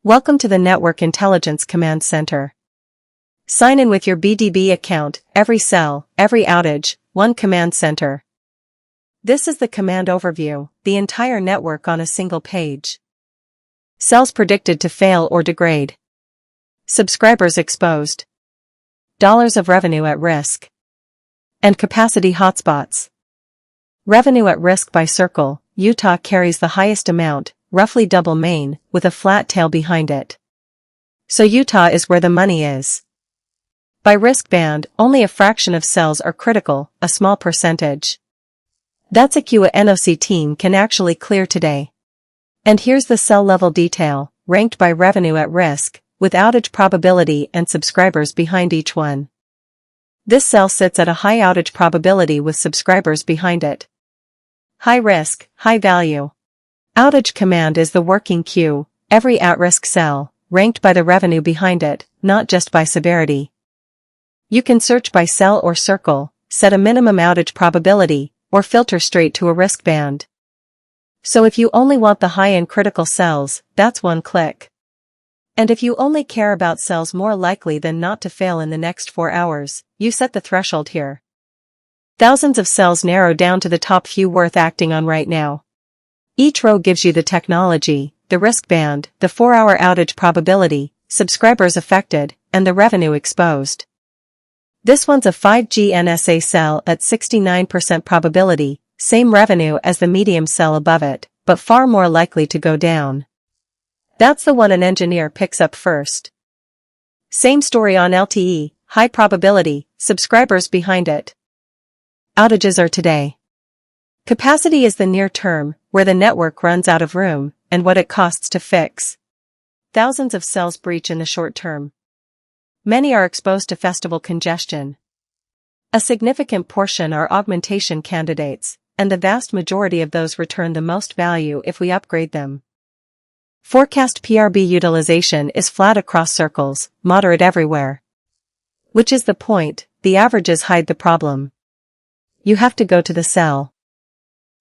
Welcome to the Network Intelligence Command Center. Sign in with your BDB account, every cell, every outage, one command center. This is the command overview, the entire network on a single page. Cells predicted to fail or degrade. Subscribers exposed. Dollars of revenue at risk. And capacity hotspots. Revenue at risk by circle, Utah carries the highest amount, roughly double Maine, with a flat tail behind it. So Utah is where the money is. By risk band, only a fraction of cells are critical, a small percentage. That's a QA NOC team can actually clear today. And here's the cell level detail, ranked by revenue at risk, with outage probability and subscribers behind each one. This cell sits at a high outage probability with subscribers behind it. High risk, high value. Outage command is the working queue, every at-risk cell, ranked by the revenue behind it, not just by severity. You can search by cell or circle, set a minimum outage probability, or filter straight to a risk band. So if you only want the high and critical cells, that's one click. And if you only care about cells more likely than not to fail in the next 4 hours, you set the threshold here. Thousands of cells narrow down to the top few worth acting on right now. Each row gives you the technology, the risk band, the 4-hour outage probability, subscribers affected, and the revenue exposed. This one's a 5G NSA cell at 69% probability, same revenue as the medium cell above it, but far more likely to go down. That's the one an engineer picks up first. Same story on LTE, high probability, subscribers behind it. Outages are today. Capacity is the near term, where the network runs out of room, and what it costs to fix. Thousands of cells breach in the short term. Many are exposed to festival congestion. A significant portion are augmentation candidates, and the vast majority of those return the most value if we upgrade them. Forecast PRB utilization is flat across circles, moderate everywhere. Which is the point, the averages hide the problem. You have to go to the cell.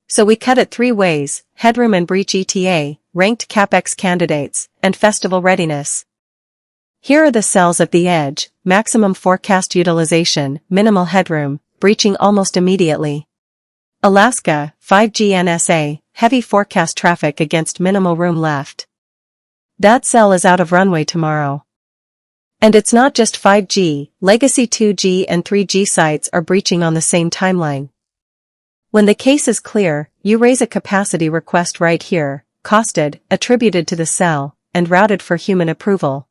So we cut it 3 ways, headroom and breach ETA, ranked CapEx candidates, and festival readiness. Here are the cells at the edge, maximum forecast utilization, minimal headroom, breaching almost immediately. Alaska, 5G NSA, heavy forecast traffic against minimal room left. That cell is out of runway tomorrow. And it's not just 5G, legacy 2G and 3G sites are breaching on the same timeline. When the case is clear, you raise a capacity request right here, costed, attributed to the cell, and routed for human approval.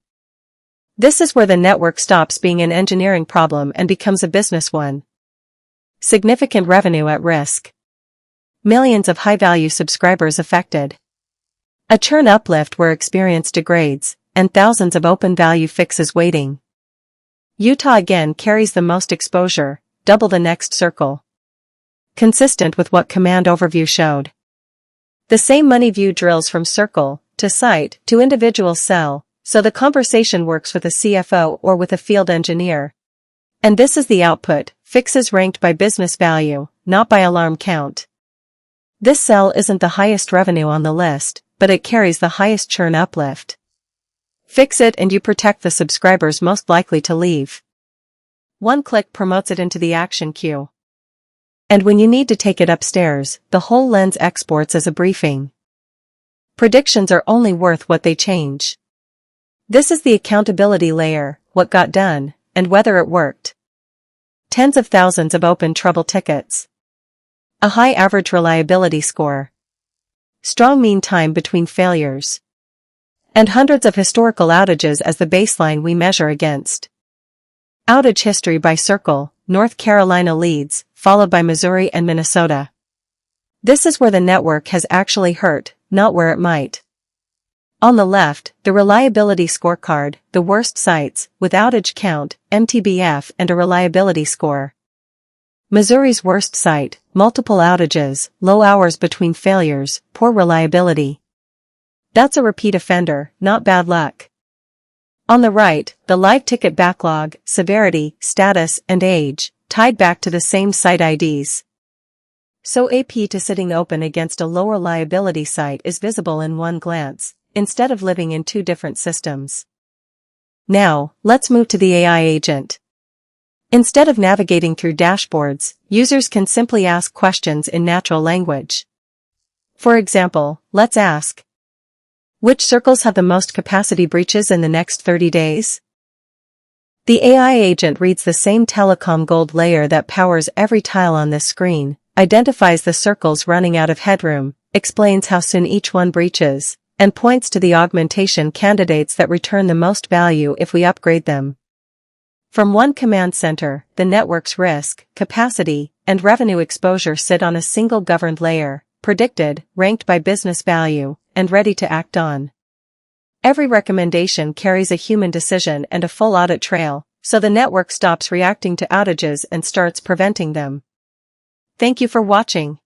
This is where the network stops being an engineering problem and becomes a business one. Significant revenue at risk. Millions of high-value subscribers affected. A churn uplift where experience degrades, and thousands of open-value fixes waiting. Utah again carries the most exposure, double the next circle. Consistent with what command overview showed. The same money view drills from circle, to site, to individual cell, so the conversation works with a CFO or with a field engineer. And this is the output, fixes ranked by business value, not by alarm count. This cell isn't the highest revenue on the list, but it carries the highest churn uplift. Fix it and you protect the subscribers most likely to leave. One click promotes it into the action queue. And when you need to take it upstairs, the whole lens exports as a briefing. Predictions are only worth what they change. This is the accountability layer, what got done, and whether it worked. Tens of thousands of open trouble tickets. A high average reliability score. Strong mean time between failures. And hundreds of historical outages as the baseline we measure against. Outage history by circle, North Carolina leads, followed by Missouri and Minnesota. This is where the network has actually hurt, not where it might. On the left, the reliability scorecard, the worst sites, with outage count, MTBF and a reliability score. Missouri's worst site, multiple outages, low hours between failures, poor reliability. That's a repeat offender, not bad luck. On the right, the live ticket backlog, severity, status, and age, tied back to the same site IDs. So AP to sitting open against a lower liability site is visible in one glance. instead of living in two different systems. Now, let's move to the AI agent. Instead of navigating through dashboards, users can simply ask questions in natural language. For example, let's ask, which circles have the most capacity breaches in the next 30 days? The AI agent reads the same telecom gold layer that powers every tile on this screen, identifies the circles running out of headroom, explains how soon each one breaches, and points to the augmentation candidates that return the most value if we upgrade them. From one command center, the network's risk, capacity, and revenue exposure sit on a single governed layer, predicted, ranked by business value, and ready to act on. Every recommendation carries a human decision and a full audit trail, so the network stops reacting to outages and starts preventing them. Thank you for watching.